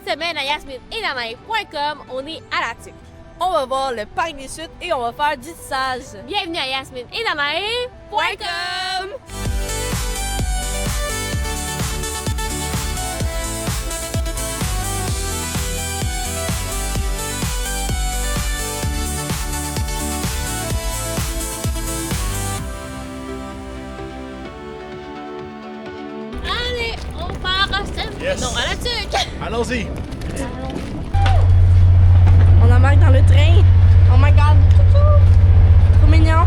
Cette semaine à yasminetdanae.com, on est à la tuque. On va voir le parc des chutes et on va faire du tissage. Bienvenue à yasminetdanae.com. Allez, on part à Yes. Non, à la tuque. Allons-y! On embarque dans le train. Oh my god. Chouchou. Trop mignon.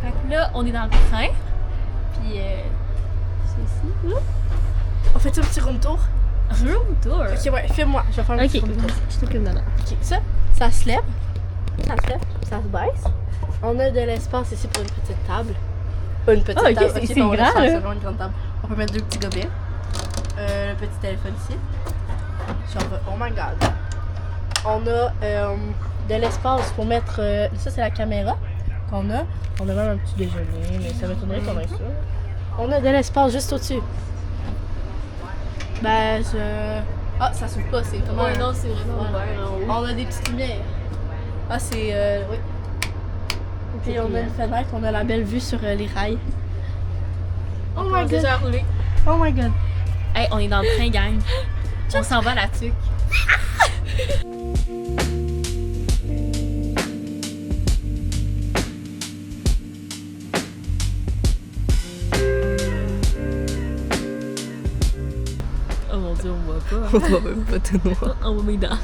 Fait que là, on est dans le train. Puis, c'est ici, là. On fait un petit room tour? Room tour. Ok, ouais, fais-moi. Je vais faire un petit room tour. Je t'occupe de là. Ok, ça se lève. Ça se lève, ça se baisse. On a de l'espace ici pour une petite table. Pas une petite Ah, ok, table. c'est bon, grand, c'est là. vraiment une grande table. On peut mettre deux petits gobelets. Le petit téléphone ici. Oh my god. On a de l'espace pour mettre. Ça, c'est la caméra qu'on a. On a même un petit déjeuner, mais ça m'étonnerait qu'on ait ça. On a de l'espace juste au-dessus. Ben, Ah, ça s'ouvre pas, c'est comment. Ouais, non, c'est vraiment Voilà. ouvert en haut. On a des petites lumières. Ah, c'est. Oui. Puis on a une fenêtre, on a la belle vue sur les rails. Oh my god. Déjà roulé. Oh my god. Hey, on est dans le train, gang. On s'en va à la tuque. Oh mon dieu, on voit pas. On voit même pas tout noir. On voit mes dents.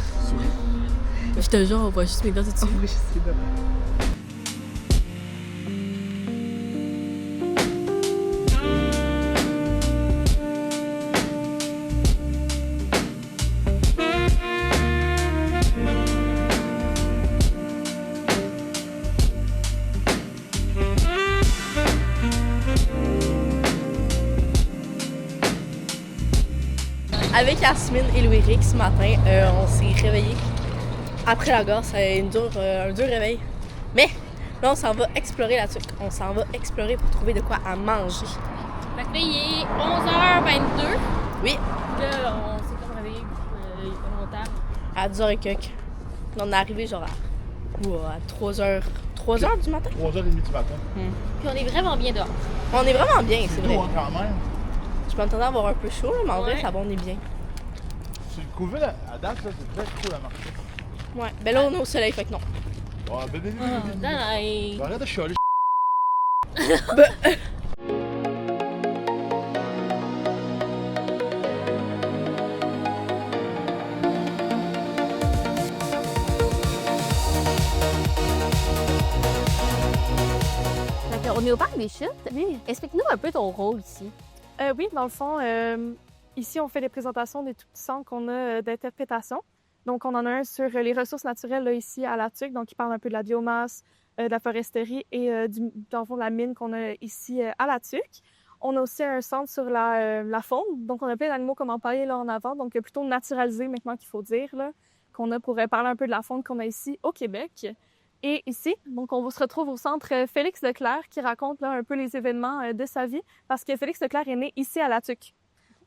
Je te jure, on voit juste mes dents tout de suite. Oui, je sais pas. Avec Yasmine et Louis-Ric ce matin, on s'est réveillés. Après la gare, c'est un dur réveil. Mais là, on s'en va explorer la tuque. On s'en va explorer pour trouver de quoi à manger. Fait que là, il est 11h22. Oui, Là, on s'est comme réveillé il y a pas longtemps. à 10h et quelques. On est arrivé genre à 3h du matin. 3h30 du matin. Puis on est vraiment bien dehors. On est vraiment bien, c'est C'est vrai. tôt, hein, quand même. Je m'entendais avoir un peu chaud, là, mais en vrai, Ouais. ça va, on est bien. Sur le COVID, à date, là, c'est très cool à marcher. Ouais, ben là, on est au soleil, fait que non. Ouais, bébé, Danae. Arrête de chialer. Fait que on est au parc des chutes. Oui. Explique-nous un peu ton rôle ici. Oui, dans le fond, ici, on fait des présentations des tout petits centres qu'on a d'interprétation. Donc, on en a un sur les ressources naturelles là, ici à la TUC, donc qui parle un peu de la biomasse, de la foresterie et dans le fond, de la mine qu'on a ici à la TUC. On a aussi un centre sur la faune, donc on a plein d'animaux comme empaillés là en avant, donc plutôt naturalisé maintenant qu'il faut dire, là, qu'on a pour parler un peu de la faune qu'on a ici au Québec. Et ici, donc on se retrouve au centre Félix Leclerc qui raconte là, un peu les événements de sa vie parce que Félix Leclerc est né ici à La Tuque.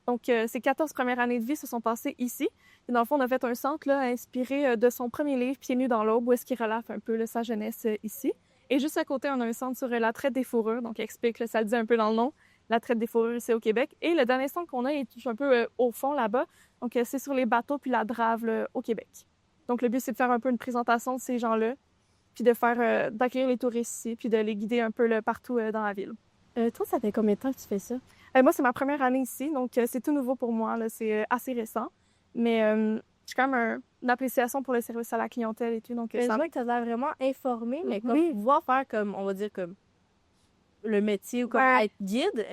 Donc ses 14 premières années de vie se sont passées ici. Et dans le fond, on a fait un centre là, inspiré de son premier livre, Pieds nus dans l'aube, où est-ce qu'il relate un peu là, sa jeunesse ici. Et juste à côté, on a un centre sur la traite des fourrures, donc il explique, là, ça le dit un peu dans le nom, la traite des fourrures ici au Québec. Et le dernier centre qu'on a est un peu au fond là-bas, donc c'est sur les bateaux puis la drave là, au Québec. Donc le but, c'est de faire un peu une présentation de ces gens-là, puis de faire d'accueillir les touristes ici, puis de les guider un peu là, partout dans la ville. Toi, ça fait combien de temps que tu fais ça? Moi, c'est ma première année ici, donc c'est tout nouveau pour moi. Là, c'est assez récent. Mais j'ai quand même une appréciation pour le service à la clientèle et tout. Donc, Je ça... vois que tu as l'air vraiment informé, mais comme Oui. pouvoir faire comme, on va dire, comme le métier ou comme Ouais. être guide,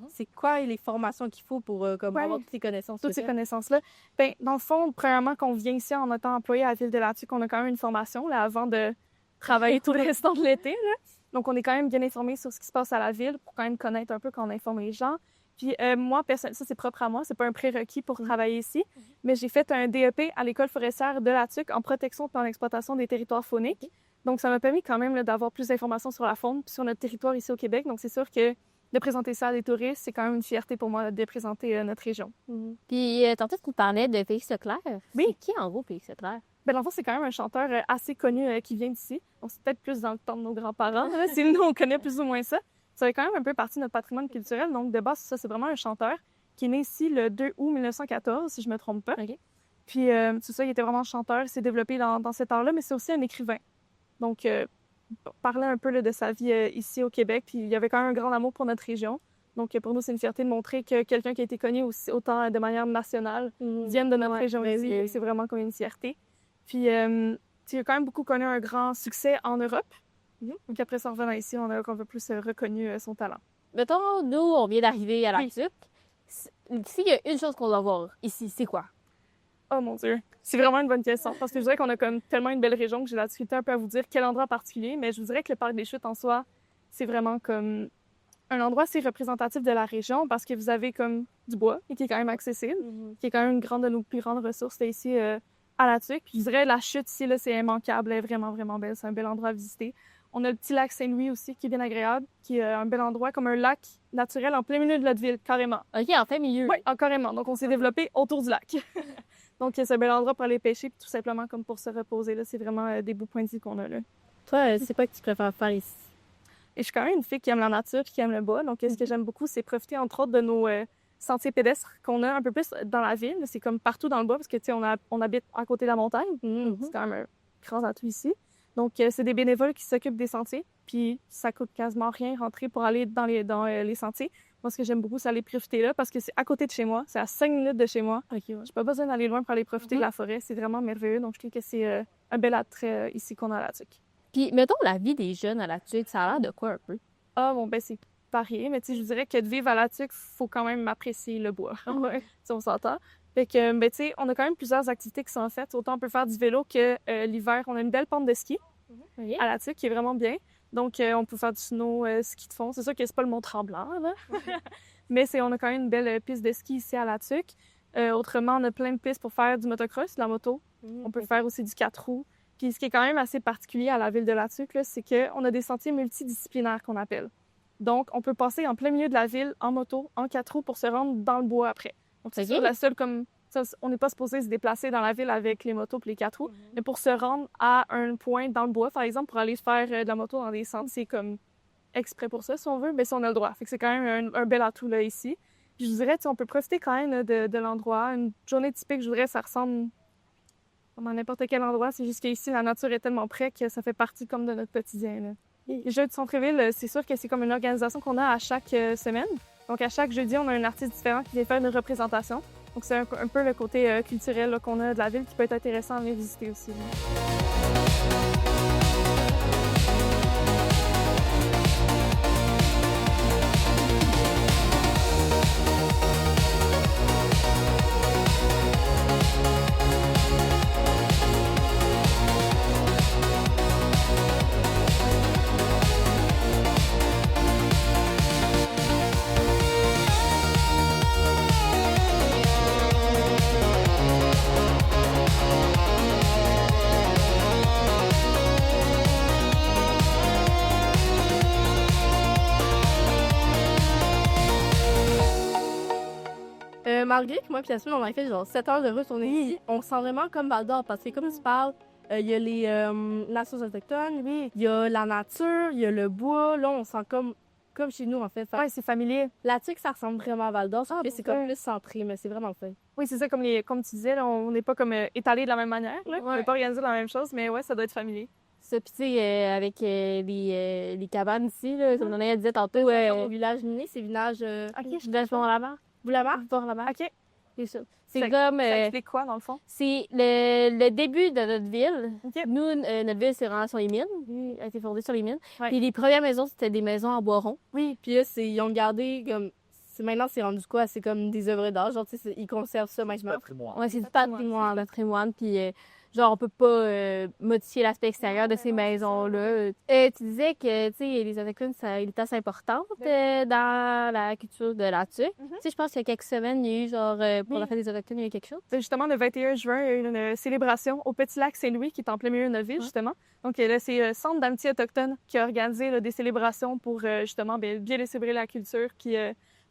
c'est quoi les formations qu'il faut pour comme Ouais. avoir toutes ces connaissances? toutes ces spéciales? connaissances-là. Ben, dans le fond, premièrement, qu'on vient ici en étant employé à la Ville de la Tuque, on a quand même une formation là, avant de travailler tout le restant de l'été. Là. Donc, on est quand même bien informé sur ce qui se passe à la ville pour quand même connaître un peu quand on informe les gens. Puis moi, personnellement, ça c'est propre à moi, c'est pas un prérequis pour travailler ici, mais j'ai fait un DEP à l'École forestière de la Tuque en protection et en exploitation des territoires fauniques. Donc, ça m'a permis quand même là, d'avoir plus d'informations sur la faune puis sur notre territoire ici au Québec. Donc, c'est sûr que de présenter ça à des touristes. C'est quand même une fierté pour moi de présenter notre région. Puis, tantôt, tu nous parlais de Félix Leclerc. Oui. C'est qui, en gros, Félix Leclerc? Ben, dans le fond, c'est quand même un chanteur assez connu qui vient d'ici. Donc, c'est peut-être plus dans le temps de nos grands-parents. Là. Si nous, on connaît plus ou moins ça. Ça fait quand même un peu partie de notre patrimoine culturel. Donc, de base, ça, c'est vraiment un chanteur qui est né ici le 2 août 1914, si je me trompe pas. OK. Puis, c'est ça, il était vraiment chanteur. Il s'est développé dans cet art-là, mais c'est aussi un écrivain. Donc, parlait un peu là, de sa vie ici au Québec. Puis, il y avait quand même un grand amour pour notre région. Donc, pour nous, c'est une fierté de montrer que quelqu'un qui a été connu aussi, autant de manière nationale vienne de notre région ici. C'est vraiment comme une fierté. Puis, il a quand même beaucoup connu un grand succès en Europe. Donc, après ça, en revenant ici, on a un peu plus reconnu son talent. Mettons, nous, on vient d'arriver à la Oui. Tuque. S'il y a une chose qu'on doit voir ici, c'est quoi? Oh mon Dieu! C'est vraiment une bonne question. Parce que je dirais qu'on a comme tellement une belle région que j'ai la difficulté un peu à vous dire quel endroit en particulier. Mais je vous dirais que le Parc des Chutes en soi, c'est vraiment comme un endroit assez représentatif de la région parce que vous avez comme du bois et qui est quand même accessible, qui est quand même une grande de nos plus grandes ressources là, ici à la Tuque. Puis je dirais la chute ici, là, c'est immanquable. Elle est vraiment, vraiment belle. C'est un bel endroit à visiter. On a le petit lac Saint-Louis aussi qui est bien agréable, qui est un bel endroit, comme un lac naturel en plein milieu de notre ville, carrément. OK, en fait milieu. Oui, carrément. Donc, on s'est développé autour du lac. Donc, c'est un bel endroit pour aller pêcher, puis tout simplement comme pour se reposer. Là, c'est vraiment des beaux points de vue qu'on a là. Toi, c'est quoi que tu préfères faire ici? Et je suis quand même une fille qui aime la nature, qui aime le bois. Donc, ce que j'aime beaucoup, c'est profiter, entre autres, de nos sentiers pédestres qu'on a un peu plus dans la ville. C'est comme partout dans le bois, parce que, tu sais, on habite à côté de la montagne. C'est quand même un grand atout ici. Donc, c'est des bénévoles qui s'occupent des sentiers, puis ça coûte quasiment rien rentrer pour aller dans les sentiers. Moi, ce que j'aime beaucoup, c'est aller profiter là, parce que c'est à côté de chez moi, c'est à 5 minutes de chez moi. J'ai pas besoin d'aller loin pour aller profiter de la forêt, c'est vraiment merveilleux. Donc, je trouve que c'est un bel attrait ici qu'on a à la Tuque. Puis, mettons, la vie des jeunes à la Tuque, ça a l'air de quoi un peu? Ah, bon, ben c'est varié, mais tu sais, je vous dirais que de vivre à la Tuque, faut quand même apprécier le bois. Si on s'entend. Fait que, ben, tu sais, on a quand même plusieurs activités qui sont faites. Autant on peut faire du vélo que l'hiver, on a une belle pente de ski à la Tuque qui est vraiment bien. Donc, on peut faire du snow, ski de fond. C'est sûr que c'est pas le Mont-Tremblant, là. Mais on a quand même une belle piste de ski ici à la Tuque. Autrement, on a plein de pistes pour faire du motocross, de la moto. On peut faire aussi du 4 roues. Puis, ce qui est quand même assez particulier à la ville de la Tuque, là, c'est qu'on a des sentiers multidisciplinaires qu'on appelle. Donc, on peut passer en plein milieu de la ville en moto, en 4 roues pour se rendre dans le bois après. Donc, c'est sûr, la seule comme... Ça, on n'est pas supposé se déplacer dans la ville avec les motos et les 4 roues, mais pour se rendre à un point dans le bois, par exemple, pour aller faire de la moto dans des centres, c'est comme exprès pour ça, si on veut, mais si on a le droit. Fait que c'est quand même un bel atout là, ici. Puis je vous dirais, on peut profiter quand même là, de l'endroit. Une journée typique, je voudrais, ça ressemble comme à n'importe quel endroit. C'est juste qu'ici, la nature est tellement près que ça fait partie comme de notre quotidien. Là. Les Jeux du centre-ville, c'est sûr que c'est comme une organisation qu'on a à chaque semaine. Donc, à chaque jeudi, on a un artiste différent qui vient faire une représentation. Donc, c'est un peu le côté culturel là, qu'on a de la ville qui peut être intéressant à venir visiter aussi. Là. Malgré que moi et Jasmine, on a fait genre 7 heures de route, on sent vraiment comme Val d'Or parce que comme tu parles, il y a les nations autochtones, il y a la nature, il y a le bois. Là, on sent comme chez nous, en fait. Ouais, c'est familier. La Tuque, ça ressemble vraiment à Val d'Or. C'est comme plus centré, mais c'est vraiment le fun. Oui, c'est ça, comme tu disais, là, on n'est pas comme étalé de la même manière. Là. On n'est pas organisé de la même chose, mais ouais, ça doit être familier. Ça, puis tu sais, avec les cabanes ici, là, comme on disait tantôt. Au village minier, c'est village... OK, je village Port-la-Mer. Boulamarre? Port-la-Mer. OK. C'est ça. C'est comme... ça explique quoi, dans le fond? C'est le début de notre ville. Okay. Nous, notre ville, c'est vraiment sur les mines. Elle a été fondée sur les mines. Ouais. Puis les premières maisons, c'était des maisons en bois rond. Oui, puis là, ils ont gardé comme... Maintenant, c'est rendu quoi? C'est comme des œuvres d'art. Genre, tu sais, ils conservent ça maintenant. Ouais, c'est du patrimoine. Puis genre, on peut pas modifier l'aspect extérieur de ces maisons-là. Tu disais que, tu sais, les Autochtones, ça a une place importante dans la culture de la tuque. Tu sais, je pense qu'il y a quelques semaines, il y a eu, genre, pour la fête des Autochtones, il y a eu quelque chose. Justement, le 21 juin, il y a eu une célébration au Petit Lac Saint-Louis, qui est en plein milieu de notre ville, justement. Donc là, c'est le Centre d'amitié autochtone qui a organisé là, des célébrations pour, justement, bien célébrer la culture, puis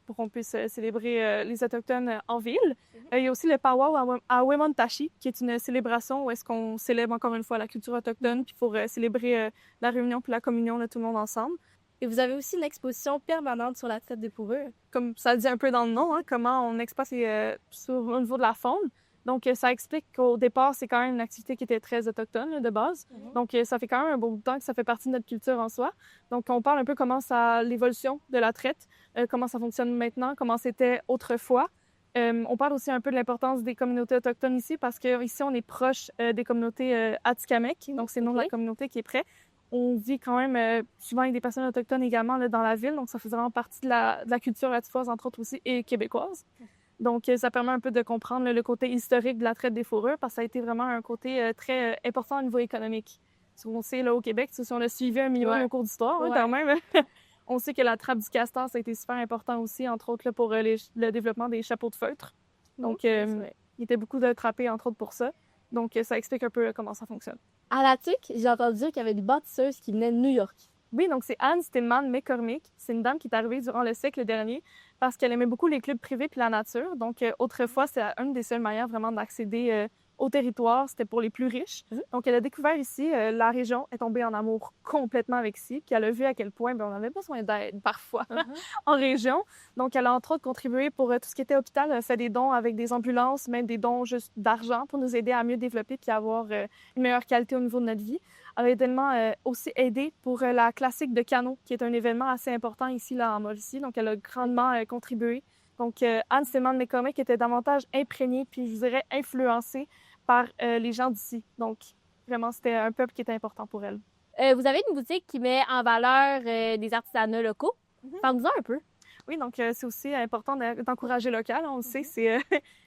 pour qu'on puisse célébrer les Autochtones en ville. Il y a aussi le Powwow à Wemontashi, qui est une célébration où est-ce qu'on célèbre encore une fois la culture autochtone, puis pour célébrer la réunion puis la communion de tout le monde ensemble. Et vous avez aussi une exposition permanente sur la traite des fourrures. Comme ça le dit un peu dans le nom, hein, comment on expose au niveau de la faune. Donc, ça explique qu'au départ, c'est quand même une activité qui était très autochtone là, de base. Donc, ça fait quand même un bon bout de temps que ça fait partie de notre culture en soi. Donc, on parle un peu comment l'évolution de la traite, comment ça fonctionne maintenant, comment c'était autrefois. On parle aussi un peu de l'importance des communautés autochtones ici parce qu'ici, on est proche des communautés Atikamekw, donc c'est le nom de la communauté qui est près. On vit quand même souvent avec des personnes autochtones également là, dans la ville, donc ça fait vraiment partie de la culture atifoise, entre autres aussi, et québécoise. Donc, ça permet un peu de comprendre le côté historique de la traite des fourrures parce que ça a été vraiment un côté très important au niveau économique. On sait, là, au Québec, si on a suivi un minimum au cours d'histoire, quand même, on sait que la trappe du castor, ça a été super important aussi, entre autres, là, pour le développement des chapeaux de feutre. Donc, il y était beaucoup de trappés, entre autres, pour ça. Donc, ça explique un peu comment ça fonctionne. À la tuque, j'ai entendu dire qu'il y avait des bâtisseuses qui venaient de New York. Oui, donc c'est Anne Stillman McCormick. C'est une dame qui est arrivée durant le siècle dernier parce qu'elle aimait beaucoup les clubs privés puis la nature. Donc, autrefois, c'est une des seules manières vraiment d'accéder au territoire. C'était pour les plus riches. Donc, elle a découvert ici, la région est tombée en amour complètement avec ici. Puis elle a vu à quel point on avait besoin d'aide parfois en région. Donc, elle a entre autres contribué pour tout ce qui était hôpital. Elle a fait des dons avec des ambulances, même des dons juste d'argent pour nous aider à mieux développer puis avoir une meilleure qualité au niveau de notre vie. Elle a également aussi aidé pour la classique de canot, qui est un événement assez important ici là, en Mauricie. Donc, elle a grandement contribué. Donc, Anne Stillman McCormick était davantage imprégnée, puis je dirais influencée par les gens d'ici. Donc, vraiment, c'était un peuple qui était important pour elle. Vous avez une boutique qui met en valeur des artisanats locaux. Parle-nous-en un peu. Oui, donc c'est aussi important d'encourager local. On le sait, c'est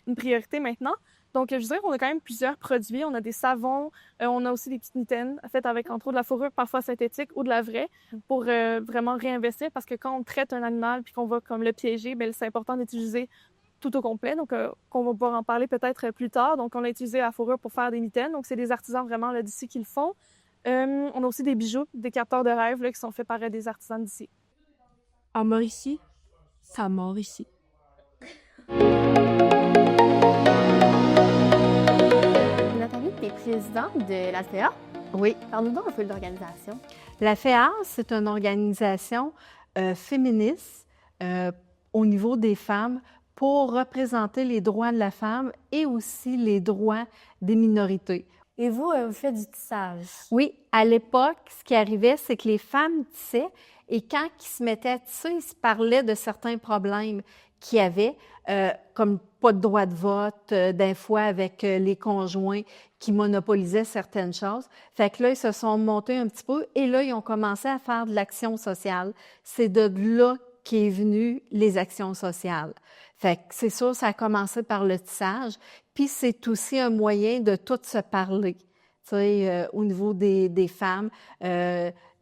une priorité maintenant. Donc, je dirais qu'on a quand même plusieurs produits. On a des savons, on a aussi des petites mitaines faites avec, entre autres, de la fourrure, parfois synthétique ou de la vraie, pour vraiment réinvestir. Parce que quand on traite un animal puis qu'on va comme le piéger, bien, c'est important d'utiliser tout au complet. Donc, on va pouvoir en parler peut-être plus tard. Donc, on a utilisé la fourrure pour faire des mitaines. Donc, c'est des artisans vraiment là, d'ici qui le font. On a aussi des bijoux, des capteurs de rêve là, qui sont faits par des artisans d'ici. En Mauricie, ça mord ici. Nathalie, tu es présidente de la FEA. Oui. Parle-nous donc un peu de l'organisation. La FEA, c'est une organisation féministe au niveau des femmes pour représenter les droits de la femme et aussi les droits des minorités. Et vous, vous faites du tissage. Oui, à l'époque, ce qui arrivait, c'est que les femmes tissaient et quand ils se mettaient à tisser, ils se parlaient de certains problèmes qu'il y avait, comme pas de droit de vote, des fois avec les conjoints qui monopolisaient certaines choses. Fait que là, ils se sont montés un petit peu et là, ils ont commencé à faire de l'action sociale. C'est de là qu'est venu les actions sociales. Fait que c'est sûr, ça a commencé par le tissage, puis c'est aussi un moyen de tout se parler, tu sais, au niveau des femmes.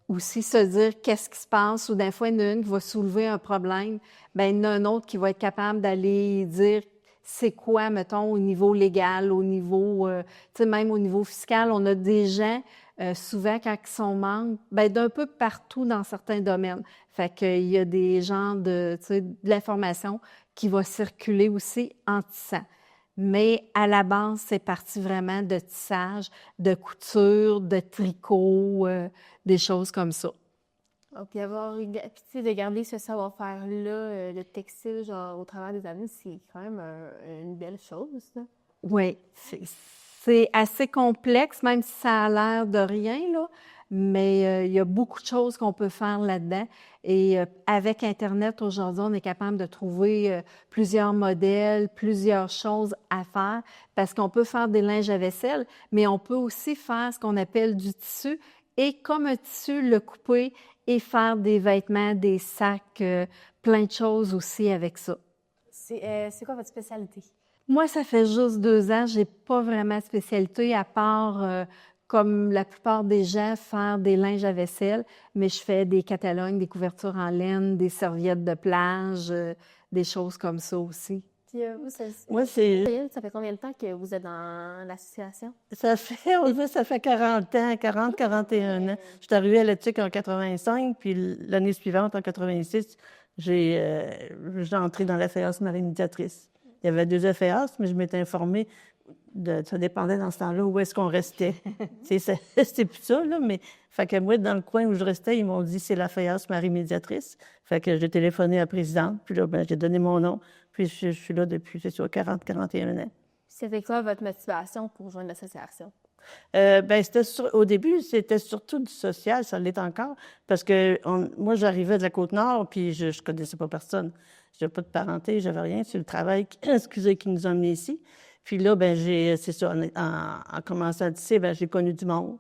Aussi se dire qu'est-ce qui se passe, ou des fois, il y en a une qui va soulever un problème, bien, il y en a un autre qui va être capable d'aller dire c'est quoi, mettons, au niveau légal, au niveau, tu sais, même au niveau fiscal. On a des gens, souvent, quand ils sont membres, bien, d'un peu partout dans certains domaines. Fait qu'il y a des gens tu sais, de l'information qui va circuler aussi en tissant. Mais à la base, c'est parti vraiment de tissage, de couture, de tricot, des choses comme ça. Puis avoir de garder ce savoir-faire-là, le textile, genre au travers des années, c'est quand même une belle chose, là. Oui, c'est assez complexe, même si ça a l'air de rien, là. Mais il y a beaucoup de choses qu'on peut faire là-dedans. Et avec Internet, aujourd'hui, on est capable de trouver plusieurs modèles, plusieurs choses à faire, parce qu'on peut faire des linges à vaisselle, mais on peut aussi faire ce qu'on appelle du tissu, et comme un tissu, le couper et faire des vêtements, des sacs, plein de choses aussi avec ça. C'est quoi votre spécialité? Moi, ça fait juste 2 ans. J'ai pas vraiment de spécialité à part, comme la plupart des gens, faire des linges à vaisselle. Mais je fais des catalogues, des couvertures en laine, des serviettes de plage, des choses comme ça aussi. Puis vous, Moi, c'est... ça fait combien de temps que vous êtes dans l'association? Ça fait 40 ans, 41 ans. Je suis arrivée à l'éthique en 85, puis l'année suivante, en 86, j'ai entré dans la FAS marine médiatrice. Il y avait 2 FAS, mais je m'étais informée, ça dépendait dans ce temps-là où est-ce qu'on restait. C'était plus ça, là, mais fait que moi, dans le coin où je restais, ils m'ont dit c'est la FAS marine médiatrice. Fait que j'ai téléphoné à la présidente, puis là, j'ai donné mon nom, puis je suis là depuis, c'est sûr, 41 ans. C'était quoi votre motivation pour joindre l'association? Au début, c'était surtout du social, ça l'est encore, parce que moi, j'arrivais de la Côte-Nord, puis je connaissais pas personne. J'avais pas de parenté, j'avais rien. C'est le travail, qui nous a amenés ici. Puis là, c'est ça, en commençant à tisser, j'ai connu du monde.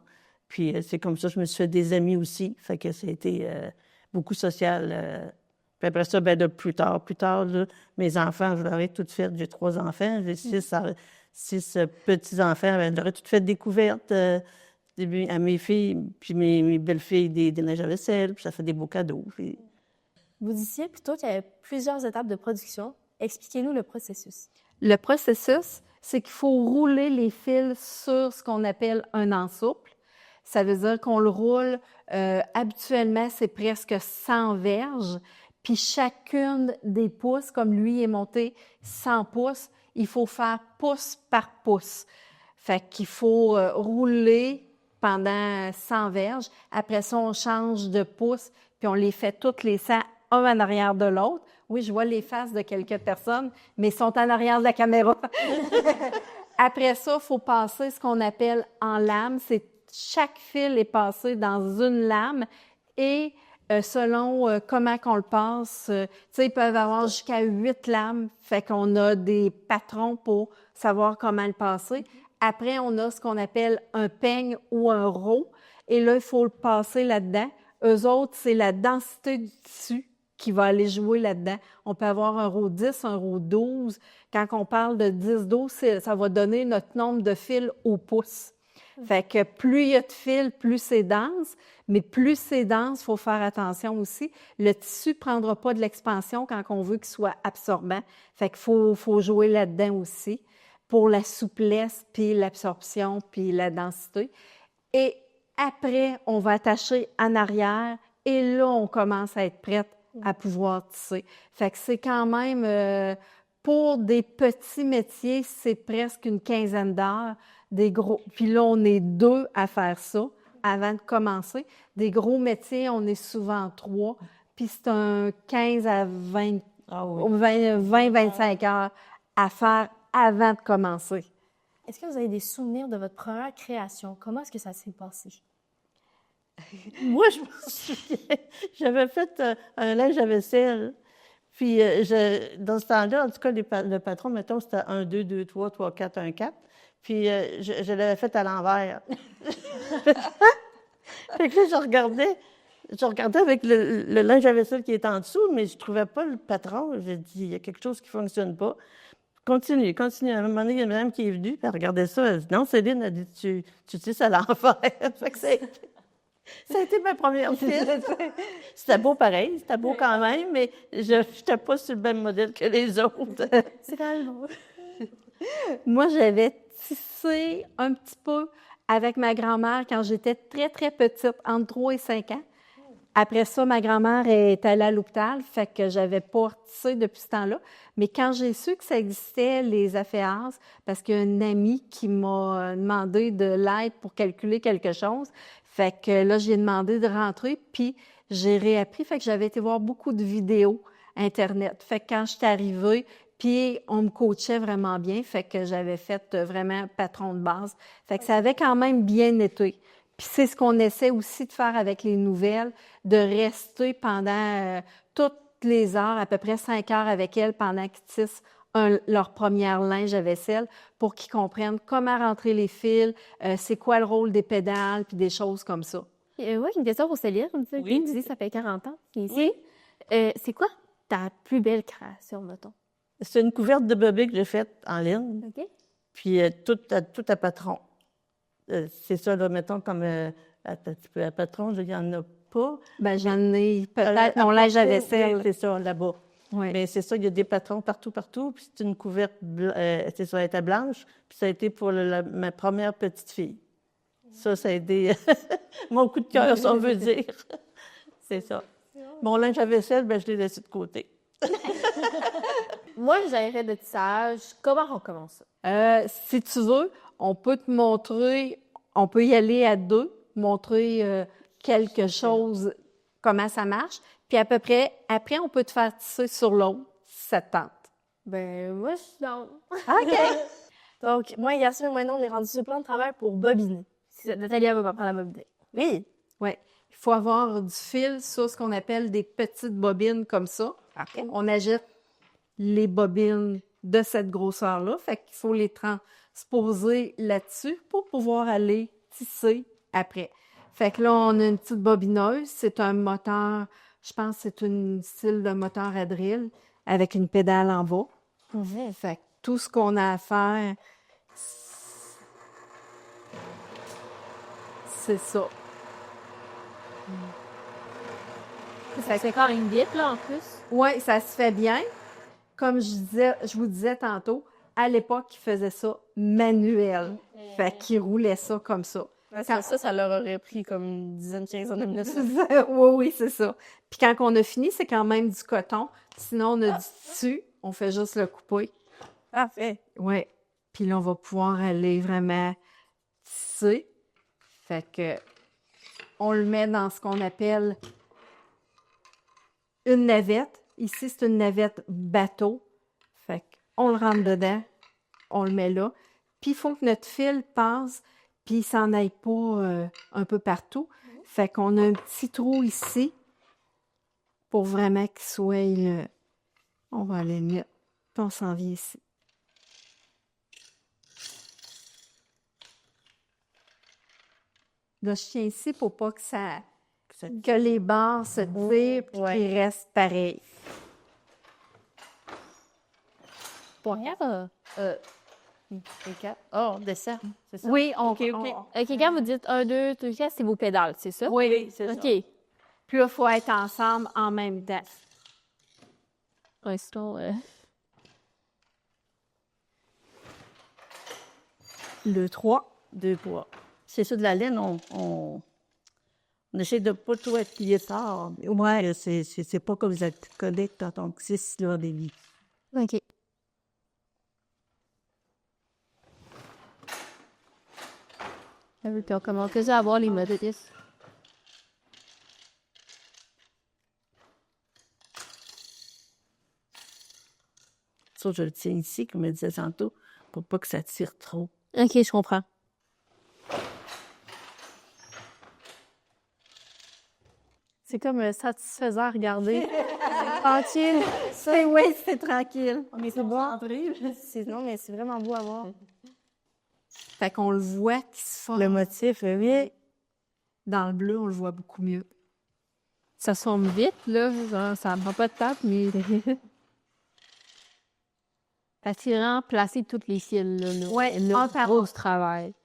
Puis c'est comme ça, je me suis fait des amis aussi. Fait que ça a été beaucoup social. Puis après ça, plus tard, là, mes enfants, je leur ai toutes fait. J'ai 3 enfants, j'ai 6 petits-enfants. Je leur ai toutes fait découvertes à mes filles, puis mes belles-filles, des neiges à vaisselle, puis ça fait des beaux cadeaux. Puis... Vous disiez plutôt qu'il y avait plusieurs étapes de production. Expliquez-nous le processus. Le processus, c'est qu'il faut rouler les fils sur ce qu'on appelle un ensouple. Ça veut dire qu'on le roule, habituellement, c'est presque 100 verges. Puis chacune des pouces, comme lui est monté 100 pouces, il faut faire pouce par pouce. Fait qu'il faut rouler pendant 100 verges. Après ça, on change de pouce, puis on les fait toutes les 100, un en arrière de l'autre. Oui, je vois les faces de quelques personnes, mais ils sont en arrière de la caméra. Après ça, il faut passer ce qu'on appelle en lame. Chaque fil est passé dans une lame et selon comment qu'on le passe, ils peuvent avoir jusqu'à 8 lames. Fait qu'on a des patrons pour savoir comment le passer. Après, on a ce qu'on appelle un peigne ou un row. Et là, il faut le passer là-dedans. Eux autres, c'est la densité du tissu qui va aller jouer là-dedans. On peut avoir un row 10, un row 12. Quand on parle de 10-12, ça va donner notre nombre de fils au pouce. Fait que plus il y a de fils, plus c'est dense. Mais plus c'est dense, il faut faire attention aussi. Le tissu ne prendra pas de l'expansion quand on veut qu'il soit absorbant. Fait qu'il faut jouer là-dedans aussi pour la souplesse, puis l'absorption, puis la densité. Et après, on va attacher en arrière et là, on commence à être prête à pouvoir tisser. Fait que c'est quand même, pour des petits métiers, c'est presque une 15aine d'heures. Des gros, puis là, on est 2 à faire ça avant de commencer. Des gros métiers, on est souvent 3, puis c'est un 15 à 20, 20-25 heures à faire avant de commencer. Est-ce que vous avez des souvenirs de votre première création? Comment est-ce que ça s'est passé? Moi, je me souviens, j'avais fait un linge à vaisselle. Puis, dans ce temps-là, en tout cas, le patron, mettons, c'était 1, 2, 2, 3, 3, 4, 1, 4. Puis, je l'avais fait à l'envers. Fait que là, je regardais avec le linge à vaisselle qui est en dessous, mais je trouvais pas le patron. J'ai dit, il y a quelque chose qui fonctionne pas. Continue. À un moment donné, il y a une madame qui est venue, puis elle regardait ça. Elle dit, non, Céline, elle dit, tu tisses à l'envers. Fait que ça a été ma première fille. C'était beau pareil, c'était beau quand même, mais je n'étais pas sur le même modèle que les autres. C'est quand même beau. Moi, j'avais tissé un petit peu avec ma grand-mère quand j'étais très, très petite, entre 3 et 5 ans. Après ça, ma grand-mère est allée à l'hôpital, fait que j'avais pas tissé depuis ce temps-là. Mais quand j'ai su que ça existait, les AFEAS, parce qu'il y a une amie qui m'a demandé de l'aide pour calculer quelque chose, fait que là, j'ai demandé de rentrer, puis j'ai réappris. Fait que j'avais été voir beaucoup de vidéos Internet. Fait que quand je suis arrivée, puis on me coachait vraiment bien, fait que j'avais fait vraiment patron de base. Fait que ça avait quand même bien été. Puis c'est ce qu'on essaie aussi de faire avec les nouvelles, de rester pendant toutes les heures, à peu près 5 heures avec elles pendant qu'ils tissent leur première linge à vaisselle pour qu'ils comprennent comment rentrer les fils, c'est quoi le rôle des pédales, puis des choses comme ça. Oui, une question pour Céline. Oui. Tu dis ça fait 40 ans ici. C'est quoi ta plus belle création, mettons? C'est une couverte de bobby que j'ai faite en ligne, OK. puis tout à patron. C'est ça, là, mettons, comme attends un petit peu, à patron, il n'y en a pas. Ben, j'en ai peut-être mon linge à vaisselle. C'est ça, là-bas. Oui. Mais c'est ça, il y a des patrons partout, puis c'est une couverte, c'est ça, elle était blanche, puis ça a été pour ma première petite fille. Ça a été mon coup de cœur, si on veut dire. C'est ça. Mon linge à vaisselle, ben, je l'ai laissé de côté. Moi, j'irais de tissage. Comment on commence ça? Si tu veux, on peut te montrer, on peut y aller à deux, montrer quelque chose, comment ça marche. Puis à peu près, après, on peut te faire tisser sur l'autre, si ça te tente. Ben, moi, je suis dans. OK. Donc, moi et Yasmine, maintenant, on est rendu sur le plan de travail pour bobiner. Nathalie, elle va m'apprendre à bobiner. Oui. Oui. Il faut avoir du fil sur ce qu'on appelle des petites bobines comme ça. OK. On agite les bobines de cette grosseur-là. Fait qu'il faut les transposer là-dessus pour pouvoir aller tisser après. Fait que là, on a une petite bobineuse. C'est un moteur, je pense que c'est une style de moteur à drill avec une pédale en bas. Fait que tout ce qu'on a à faire, c'est ça. Ça fait quand même vite, là, en plus. Oui, ça se fait bien. Comme je vous disais tantôt, à l'époque, ils faisaient ça manuel. Fait qu'ils roulaient ça comme ça. Ça leur aurait pris comme une dizaine, quinzaine de minutes. Oui, c'est ça. Puis quand on a fini, c'est quand même du coton. Sinon, on a du tissu. On fait juste le couper. Parfait. Oui. Puis là, on va pouvoir aller vraiment tisser. Fait que on le met dans ce qu'on appelle une navette. Ici, c'est une navette bateau. Fait qu'on le rentre dedans, on le met là. Puis il faut que notre fil passe, puis il s'en aille pas un peu partout. Fait qu'on a un petit trou ici pour vraiment qu'il soit... on va aller le mettre. Puis on s'en vient ici. Là, je tiens ici pour pas que les barres se tirent puis qu'ils restent pareils. Poignard? Oh, on descend, c'est ça? Oui, OK. Quand vous dites 1, 2, 3, 4, c'est vos pédales, c'est ça? Oui, c'est ça. OK. Puis là, il faut être ensemble en même temps. Restons. Le 3. 2 poids. C'est ça, de la laine, on essaie de pas tout être plié tard. Ouais, c'est pas comme ça te connecte quand on tisse, là, des lits. OK. Puis on commence déjà à voir les modélistes. Ça, je le tiens ici, comme je disais tantôt, pour pas que ça tire trop. OK, je comprends. C'est comme satisfaisant à regarder. Tranquille. Oui, c'est tranquille. Mais c'est beau. Non, mais c'est vraiment beau à voir. Fait qu'on le voit qui se forme. Le motif, oui. Dans le bleu, on le voit beaucoup mieux. Ça se forme vite, là. Genre, ça ne prend pas de temps, mais... Parce qu'il a remplacé toutes les fils, là. Ouais, le gros travail.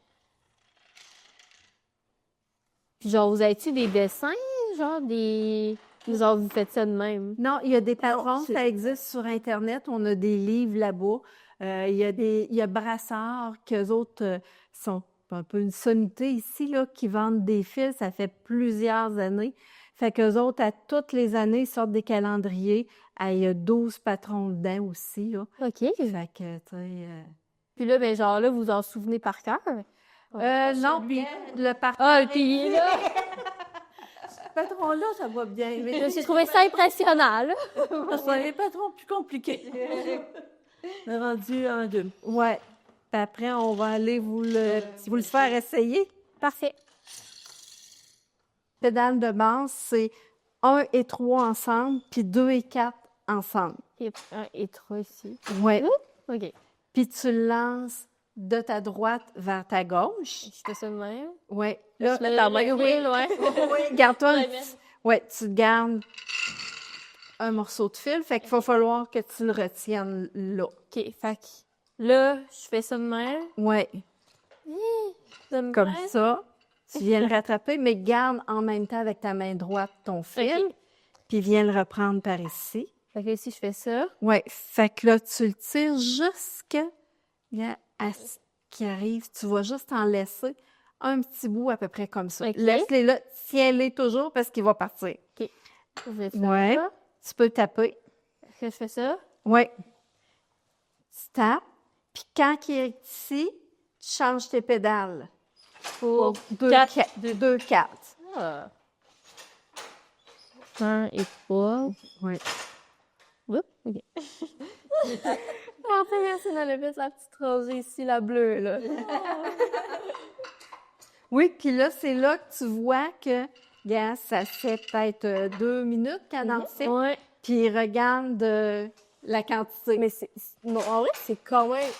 Puis genre, vous avez-tu des dessins, genre des... vous faites ça de même? Non, il y a des patrons, ça existe sur Internet. On a des livres là-bas. Il y a Brassard, qu'eux autres sont un peu une sommité ici, là, qui vendent des fils. Ça fait plusieurs années. Fait qu'eux autres, à toutes les années, ils sortent des calendriers. Il y a 12 patrons dedans aussi, là. OK. Fait que, tu sais... Puis là, ben genre là, vous en souvenez par cœur? Non, puis le patron... Ah, puis là, Ce patron-là, ça va bien. Mais je me suis trouvé ça impressionnant, là. parce que les patrons plus compliqués. On est rendu à 1, 2. Ouais. Puis après, on va aller vous le faire essayer. Parfait. Pédale de base, c'est 1 et 3 ensemble, puis 2 et 4 ensemble. Et 1 et 3 ici. Ouais. OK. Puis tu le lances de ta droite vers ta gauche. Je fais ça de même. Ouais. Là, je mets ta main, oui, ouais. Oui, garde-toi. Ouais, Ouais, tu te gardes un morceau de fil. Fait qu'il va falloir que tu le retiennes là. OK, fait que là, je fais ça de même. Ouais, De comme même. ça. Tu viens le rattraper, mais garde en même temps avec ta main droite ton fil. OK. Puis viens le reprendre par ici. Fait que ici, je fais ça. Ouais, fait que là, tu le tires jusqu'à à ce qui arrive. Tu vas juste en laisser un petit bout à peu près comme ça. OK. Laisse-les là, tiens-les toujours parce qu'il va partir. Je vais faire Ouais, ça. tu peux taper. Fait que je fais ça. Ouais. Tu tapes, puis quand il est ici, tu changes tes pédales. Pour 2, 4. Ah. 1 et 3. Ouais. Oups, OK. En fait, c'est dans le fait la petite rosée ici, la bleue, là. Oui, puis là, c'est là que tu vois que, gars, ça fait peut-être 2 minutes qu'elle anticipe, Ouais. puis il regarde la quantité. Mais non, en vrai, c'est quand même...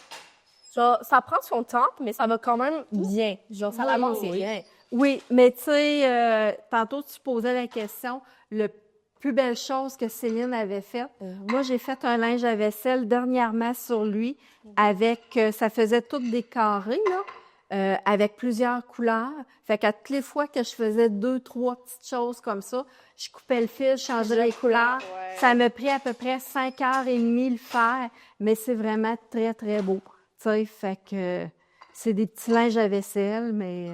Genre, ça prend son temps, mais ça va quand même bien. Genre, ça avance bien. Oui, mais tu sais, tantôt, tu posais la question, le plus belle chose que Céline avait faite. Moi, j'ai fait un linge à vaisselle dernièrement sur lui avec, ça faisait toutes des carrés, là, avec plusieurs couleurs. Fait qu'à toutes les fois que je faisais 2, 3 petites choses comme ça, je coupais le fil, je changeais les couleurs. Ça m'a pris à peu près 5h30 le faire, mais c'est vraiment très, très beau. Tu sais, fait que c'est des petits linges à vaisselle, mais...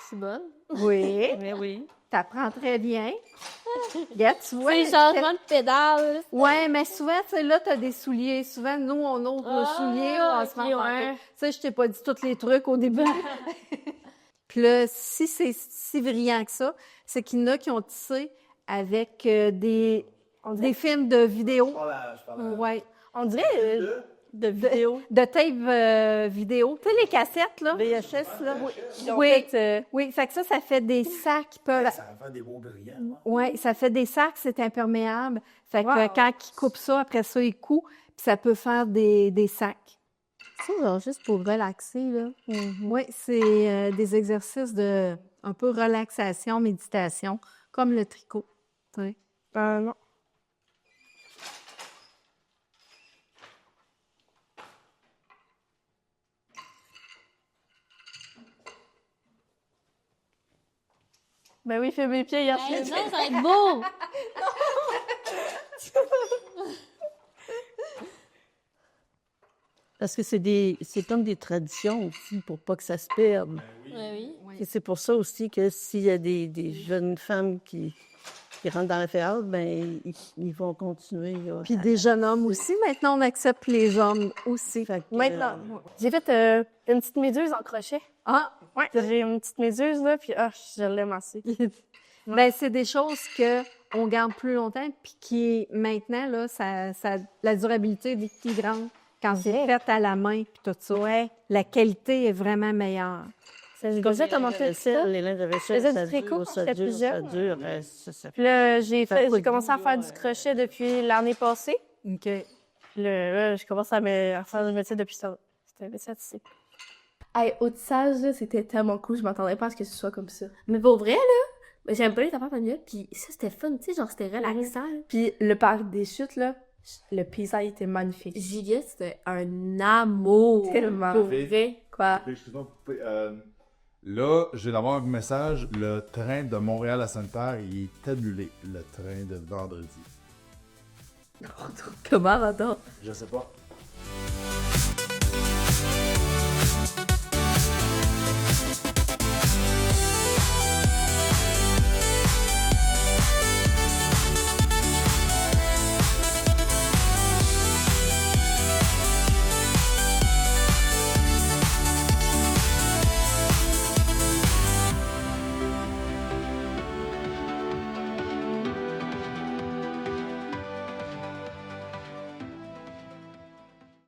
C'est bonne. Oui, Mais oui. t'apprends très bien. Regarde, tu vois. C'est changement de pédale. Ouais, mais souvent, tu sais, là, t'as des souliers. Souvent, nous, on ose nos souliers, on se met en ouais. Tu sais, je t'ai pas dit tous les trucs au début. Puis là, si c'est si brillant que ça, c'est qu'il y en a qui ont tissé avec des films de vidéo. Ouais. On dirait de vidéo. De tape vidéo. Tu sais, les cassettes, là. VHS, là. Oui, oui, fait que ça fait des sacs qui peuvent... Ça va faire des beaux brillants. Oui, ça fait des sacs, c'est imperméable. Fait que quand ils coupent ça, après ça, ils coupent, puis ça peut faire des sacs. C'est genre juste pour relaxer, là. Oui, c'est des exercices de un peu relaxation, méditation, comme le tricot. Tu sais. Non. Ben oui, fais mes pieds, hier. Non, ça va être beau! Parce que c'est comme des traditions aussi pour pas que ça se perde. Oui. Et c'est pour ça aussi que s'il y a des jeunes femmes qui rentrent dans la fédération, ben ils vont continuer. Là. Puis des jeunes hommes aussi. Maintenant, on accepte les hommes aussi. Fait que, Maintenant, j'ai fait une petite méduse en crochet. Ah, Ouais. J'ai une petite méduse, là, puis je l'aime assez. ben c'est des choses que on garde plus longtemps, puis qui maintenant, là, la durabilité est plus grande quand c'est fait à la main, puis tout ça. Ouais. La qualité est vraiment meilleure. C'est comme ça, comment fait ça? Les linges de vaisselle, faisais ça du tricot dure, quand ça j'étais dure, plus ça jeune. dure. Puis là, j'ai Ça coûte commencé à beaucoup, faire du crochet depuis l'année passée. OK. Puis là, je commence à faire du métier depuis ça. C'était satisfait. Hey, au tissage, là, c'était tellement cool. Je m'attendais pas à ce que ce soit comme ça. Mais pour vrai, là, j'aime pas les affaires manuelles. Puis ça, c'était fun, tu sais, genre, c'était relaxant. Puis le parc des chutes, là, le paysage était magnifique. Juliette, c'était un amour. Tellement. Pour vrai. Quoi? Excuse-moi, là, je viens d'avoir un message. Le train de Montréal à Sainte-Terre, il est annulé. Le train de vendredi. Comment, attends? Je sais pas.